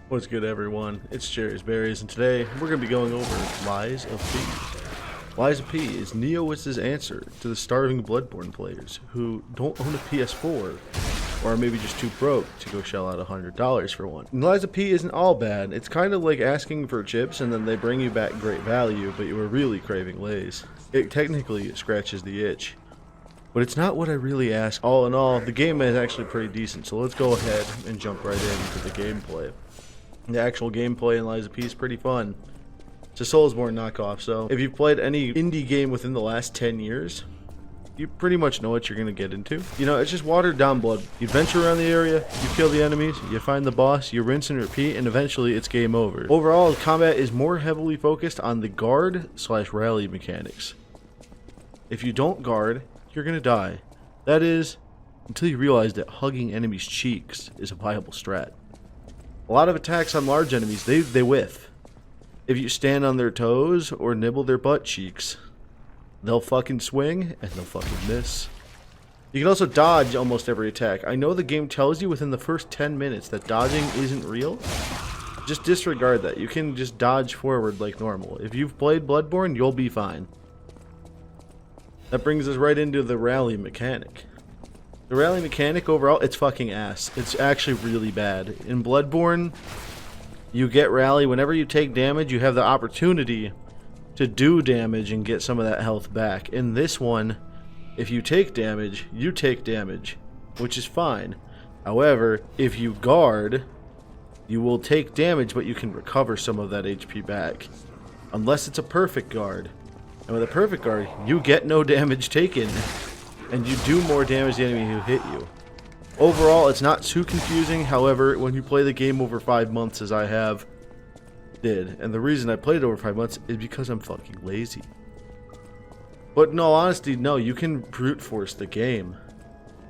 What's good, everyone? It's Cherry's Berries, and today we're going to be going over Lies of P. Lies of P is Neowis's answer to the starving Bloodborne players who don't own a PS4 or are maybe just too broke to go shell out $100 for one. And Lies of P isn't all bad. It's kind of like asking for chips and then they bring you back great value, but you were really craving Lay's. It technically scratches the itch, but it's not what I really asked. All in all, the game is actually pretty decent, so let's go ahead and jump right into the gameplay. The actual gameplay in Lies of P is pretty fun. It's a Soulsborne knockoff, so if you've played any indie game within the last 10 years, you pretty much know what you're going to get into. You know, it's just watered down blood. You adventure around the area, you kill the enemies, you find the boss, you rinse and repeat, and eventually it's game over. Overall, the combat is more heavily focused on the guard/rally mechanics. If you don't guard, you're going to die. That is, until you realize that hugging enemies' cheeks is a viable strat. A lot of attacks on large enemies, they whiff. If you stand on their toes or nibble their butt cheeks, they'll fucking swing and they'll fucking miss. You can also dodge almost every attack. I know the game tells you within the first 10 minutes that dodging isn't real. Just disregard that. You can just dodge forward like normal. If you've played Bloodborne, you'll be fine. That brings us right into the rally mechanic. The rally mechanic overall, it's fucking ass. It's actually really bad. In Bloodborne, you get rally. Whenever you take damage, you have the opportunity to do damage and get some of that health back. In this one, if you take damage, you take damage, which is fine. However, if you guard, you will take damage, but you can recover some of that HP back. Unless it's a perfect guard. And with a perfect guard, you get no damage taken. And you do more damage to the enemy who hit you. Overall, it's not too confusing. However, when you play the game over 5 months, as I have did, and the reason I played it over 5 months is because I'm fucking lazy. But in all honesty, no, you can brute force the game.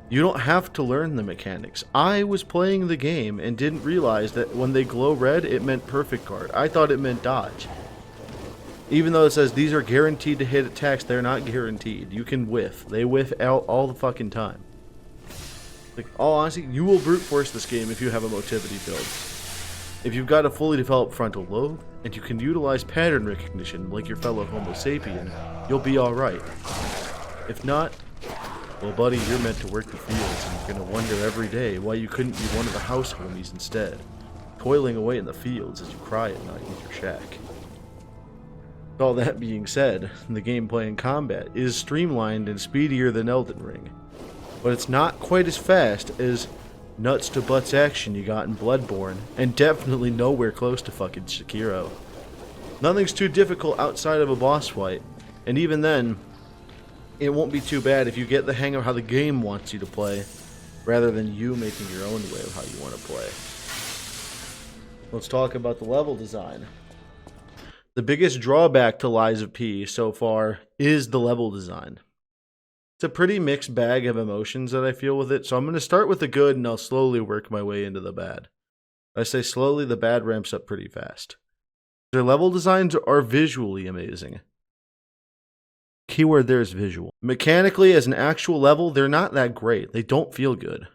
You don't have to learn the mechanics. I was playing the game and didn't realize that when they glow red, it meant perfect guard. I thought it meant dodge. Even though it says these are guaranteed to hit attacks, they're not guaranteed. You can whiff. They whiff out all the fucking time. Like, all honesty, you will brute force this game if you have a motility build. If you've got a fully developed frontal lobe, and you can utilize pattern recognition like your fellow Homo sapien, you'll be alright. If not, well buddy, you're meant to work the fields, and you're gonna wonder every day why you couldn't be one of the house homies instead, toiling away in the fields as you cry at night in your shack. All that being said, the gameplay and combat is streamlined and speedier than Elden Ring, but it's not quite as fast as nuts to butts action you got in Bloodborne, and definitely nowhere close to fucking Sekiro. Nothing's too difficult outside of a boss fight, and even then, it won't be too bad if you get the hang of how the game wants you to play, rather than you making your own way of how you want to play. Let's talk about the level design. The biggest drawback to Lies of P so far is the level design. It's a pretty mixed bag of emotions that I feel with it, so I'm going to start with the good and I'll slowly work my way into the bad. I say slowly, the bad ramps up pretty fast. Their level designs are visually amazing. Keyword there is visual. Mechanically, as an actual level, they're not that great. They don't feel good.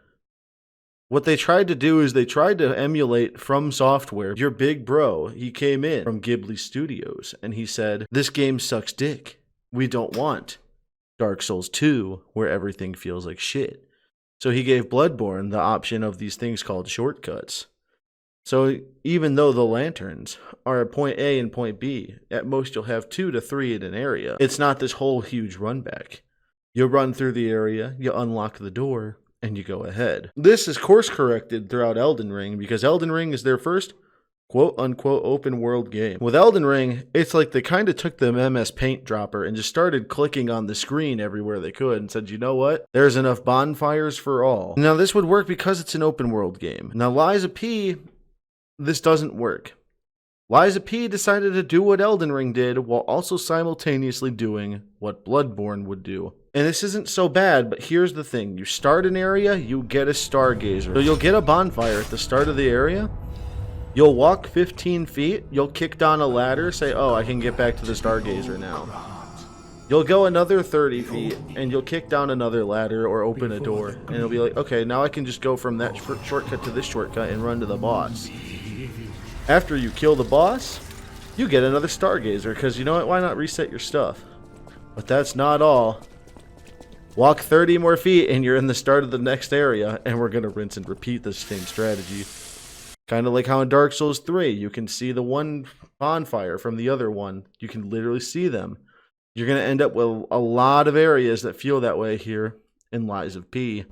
What they tried to do is they tried to emulate From Software. Your big bro, he came in from Ghibli Studios and he said, "This game sucks dick. We don't want Dark Souls 2 where everything feels like shit." So he gave Bloodborne the option of these things called shortcuts. So even though the lanterns are at point A and point B, at most you'll have 2 to 3 in an area. It's not this whole huge run back. You run through the area, you unlock the door, and you go ahead. This is course corrected throughout Elden Ring because Elden Ring is their first quote-unquote open world game. With Elden Ring, it's like they kind of took the MS Paint dropper and just started clicking on the screen everywhere they could and said, you know what? There's enough bonfires for all. Now this would work because it's an open world game. Now Lies of P, this doesn't work. Lies of P decided to do what Elden Ring did while also simultaneously doing what Bloodborne would do. And this isn't so bad, but here's the thing. You start an area, you get a stargazer. So you'll get a bonfire at the start of the area. You'll walk 15 feet, you'll kick down a ladder, say, oh, I can get back to the stargazer now. You'll go another 30 feet, and you'll kick down another ladder or open a door. And it'll be like, okay, now I can just go from that shortcut to this shortcut and run to the boss. After you kill the boss, you get another Stargazer, because you know what, why not reset your stuff? But that's not all. Walk 30 more feet and you're in the start of the next area, and we're going to rinse and repeat this same strategy. Kind of like how in Dark Souls 3, you can see the one bonfire from the other one. You can literally see them. You're going to end up with a lot of areas that feel that way here in Lies of P.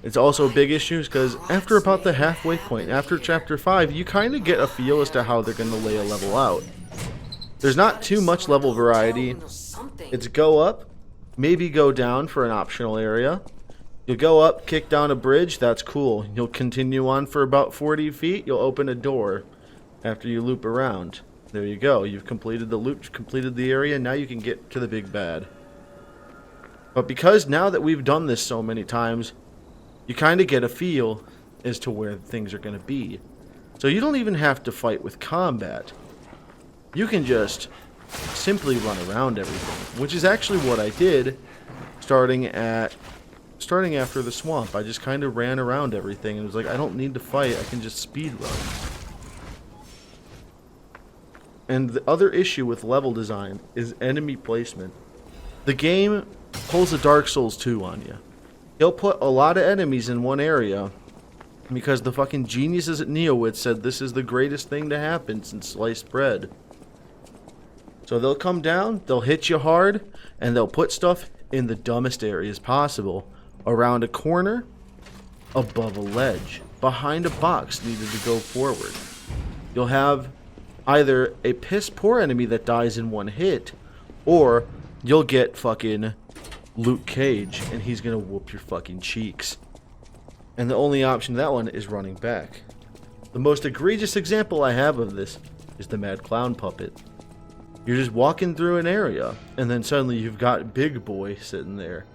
It's also a big issue because after about the halfway point, after Chapter 5, you kind of get a feel as to how they're going to lay a level out. There's not too much level variety. It's go up, maybe go down for an optional area. You'll go up, kick down a bridge, that's cool. You'll continue on for about 40 feet, you'll open a door after you loop around. There you go, you've completed the loop, completed the area, now you can get to the big bad. But because now that we've done this so many times, you kind of get a feel as to where things are going to be. So you don't even have to fight with combat. You can just simply run around everything, which is actually what I did starting after the swamp. I just kind of ran around everything and was like, I don't need to fight, I can just speed run. And the other issue with level design is enemy placement. The game pulls a Dark Souls 2 on you. He'll put a lot of enemies in one area because the fucking geniuses at Neowitz said this is the greatest thing to happen since sliced bread. So they'll come down, they'll hit you hard, and they'll put stuff in the dumbest areas possible. Around a corner, above a ledge, behind a box needed to go forward. You'll have either a piss poor enemy that dies in one hit, or you'll get fucking Luke Cage and he's gonna whoop your fucking cheeks. And the only option to that one is running back. The most egregious example I have of this is the Mad Clown Puppet. You're just walking through an area, and then suddenly you've got Big Boy sitting there.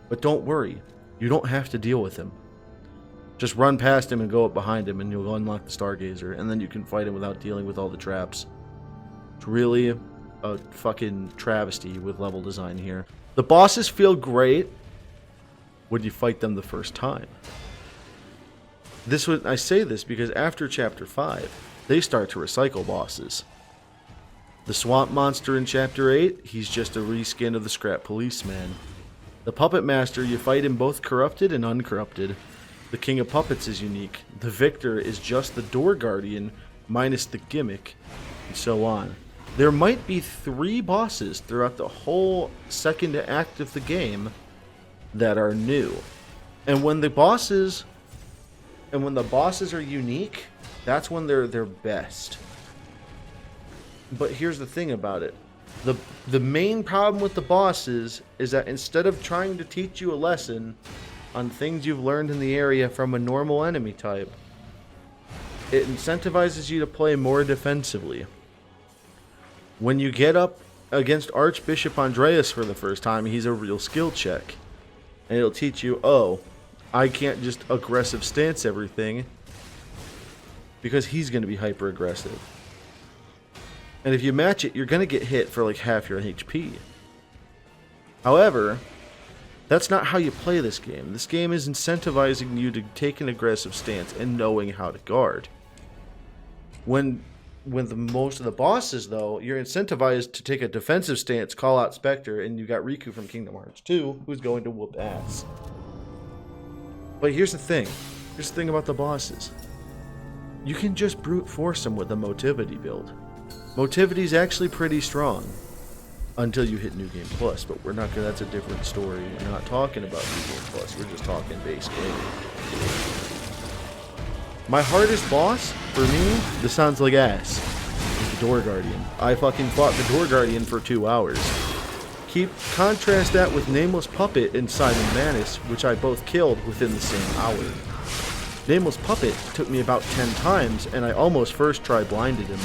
But don't worry, you don't have to deal with him. Just run past him and go up behind him, and you'll unlock the Stargazer, and then you can fight him without dealing with all the traps. It's really a fucking travesty with level design here. The bosses feel great when you fight them the first time. I say this because after Chapter 5, they start to recycle bosses. The swamp monster in Chapter 8, he's just a reskin of the Scrap Policeman. The Puppet Master, you fight him both corrupted and uncorrupted. The King of Puppets is unique. The Victor is just the Door Guardian minus the gimmick, and so on. There might be 3 bosses throughout the whole second act of the game that are new. And when the bosses are unique, that's when they're their best. But here's the thing about it. The main problem with the bosses is that instead of trying to teach you a lesson on things you've learned in the area from a normal enemy type, it incentivizes you to play more defensively. When you get up against Archbishop Andreas for the first time, he's a real skill check. And it'll teach you, oh, I can't just aggressive stance everything, because he's going to be hyper aggressive. And if you match it, you're going to get hit for like half your HP. However, that's not how you play this game. This game is incentivizing you to take an aggressive stance and knowing how to guard. When most of the bosses, though, you're incentivized to take a defensive stance, call out Spectre, and you got Riku from Kingdom Hearts 2, who's going to whoop ass. But here's the thing. Here's the thing about the bosses. You can just brute force them with a Motivity build. Motivity is actually pretty strong until you hit New Game Plus, but we're not gonna, that's a different story. We're not talking about New Game Plus, we're just talking base game. My hardest boss, for me, this sounds like ass, is the Door Guardian. I fucking fought the Door Guardian for 2 hours. Contrast that with Nameless Puppet and Simon Manus, which I both killed within the same hour. Nameless Puppet took me about 10 times, and I almost first try blinded him.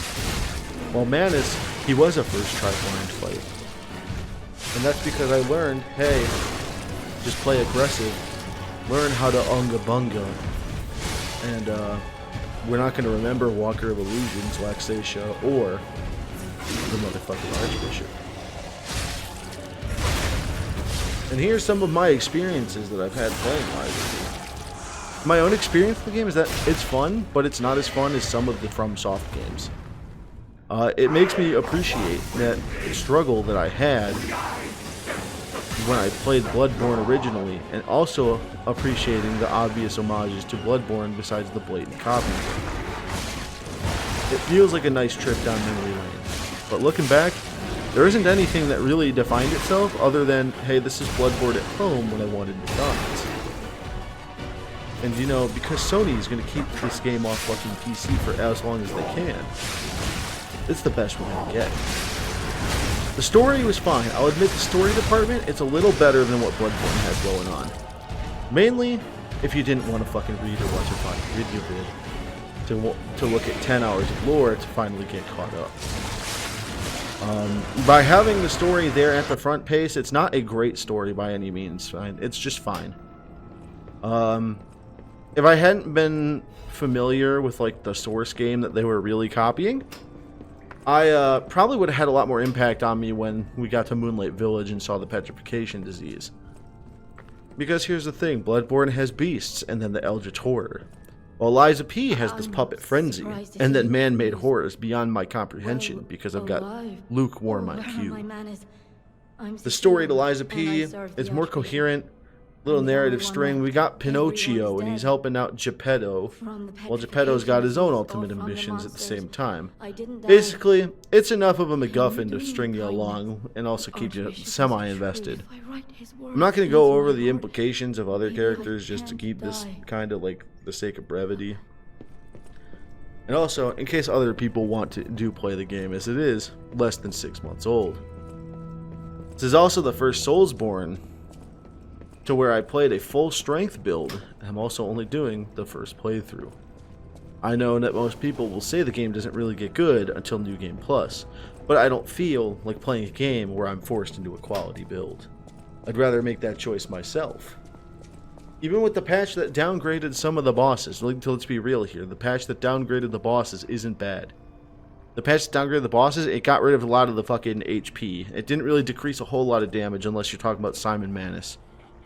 While Manus, he was a first try blind fight. And that's because I learned, hey, just play aggressive. Learn how to unga bunga. And we're not going to remember Walker of Illusions, Laxatia, or the motherfucking Archbishop. And here's some of my experiences that I've had playing Lies of P. My own experience with the game is that it's fun, but it's not as fun as some of the FromSoft games. It makes me appreciate that struggle that I had when I played Bloodborne originally, and also appreciating the obvious homages to Bloodborne besides the blatant copy. It feels like a nice trip down memory lane, but looking back, there isn't anything that really defined itself other than, hey, this is Bloodborne at home when I wanted McDonald's. And you know, because Sony is going to keep this game off fucking PC for as long as they can, it's the best we're going to get. The story was fine. I'll admit the story department, it's a little better than what Bloodborne has going on. Mainly, if you didn't want to fucking read or watch a fucking video vid to look at 10 hours of lore to finally get caught up. By having the story there at the front pace, it's not a great story by any means. It's just fine. If I hadn't been familiar with like the source game that they were really copying, I probably would have had a lot more impact on me when we got to Moonlight Village and saw the petrification disease. Because here's the thing, Bloodborne has beasts and then the Eldritch Horror, while Liza P has this puppet frenzy and then man-made horrors beyond my comprehension because I've got lukewarm IQ. The story to Liza P is more coherent, little narrative string. We got Pinocchio and he's helping out Geppetto, while Geppetto's got his own ultimate ambitions at the same time. Basically, it's enough of a MacGuffin to string you along and also keep you semi-invested. I'm not going to go over the implications of other characters just to keep this kind of like the sake of brevity. And also, in case other people want to play the game, as it is less than 6 months old. This is also the first Soulsborne to where I played a full strength build, and I'm also only doing the first playthrough. I know that most people will say the game doesn't really get good until New Game Plus, but I don't feel like playing a game where I'm forced into a quality build. I'd rather make that choice myself. Even with the patch that downgraded some of the bosses, let's be real here, the patch that downgraded the bosses isn't bad. The patch that downgraded the bosses, it got rid of a lot of the fucking HP. It didn't really decrease a whole lot of damage unless you're talking about Simon Manus.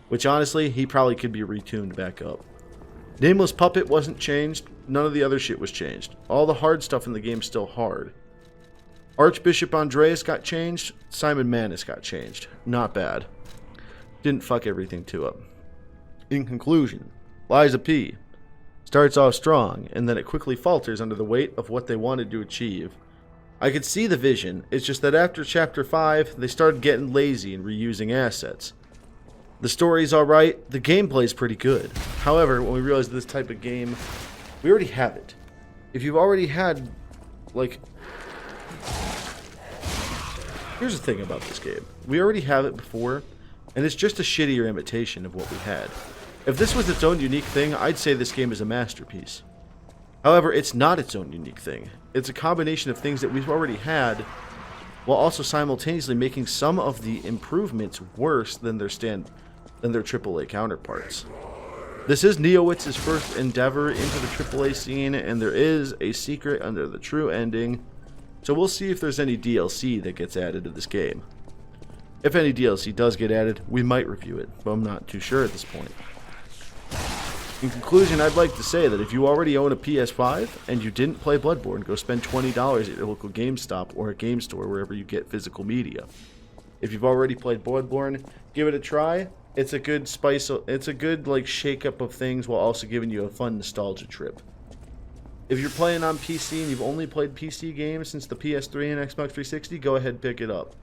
Which honestly, he probably could be retuned back up. Nameless Puppet wasn't changed, none of the other shit was changed. All the hard stuff in the game's still hard. Archbishop Andreas got changed, Simon Manus got changed. Not bad. Didn't fuck everything too up. In conclusion, Liza P starts off strong, and then it quickly falters under the weight of what they wanted to achieve. I could see the vision, it's just that after Chapter 5, they started getting lazy and reusing assets. The story's alright, the gameplay's pretty good. However, when we realized this type of game, we already have it. If you've already had, like... Here's the thing about this game. We already have it before, and it's just a shittier imitation of what we had. If this was its own unique thing, I'd say this game is a masterpiece. However, it's not its own unique thing. It's a combination of things that we've already had, while also simultaneously making some of the improvements worse than their AAA counterparts. This is Neowitz's first endeavor into the AAA scene, and there is a secret under the true ending, so we'll see if there's any DLC that gets added to this game. If any DLC does get added, we might review it, but I'm not too sure at this point. In conclusion, I'd like to say that if you already own a PS5 and you didn't play Bloodborne, go spend $20 at your local GameStop or a game store wherever you get physical media. If you've already played Bloodborne, give it a try. It's a good it's a good like shake-up of things while also giving you a fun nostalgia trip. If you're playing on PC and you've only played PC games since the PS3 and Xbox 360, go ahead and pick it up.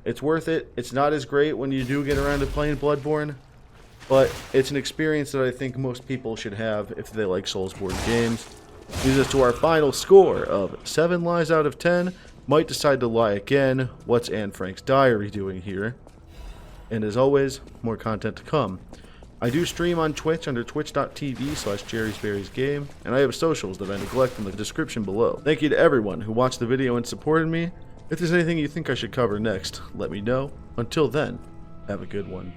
It's worth it. It's not as great when you do get around to playing Bloodborne, but it's an experience that I think most people should have if they like Soulsborne games. Leads us to our final score of 7 lies out of 10. Might decide to lie again. What's Anne Frank's diary doing here? And as always, more content to come. I do stream on Twitch under twitch.tv/jerrysberriesgame, and I have socials that I neglect in the description below. Thank you to everyone who watched the video and supported me. If there's anything you think I should cover next, let me know. Until then, have a good one.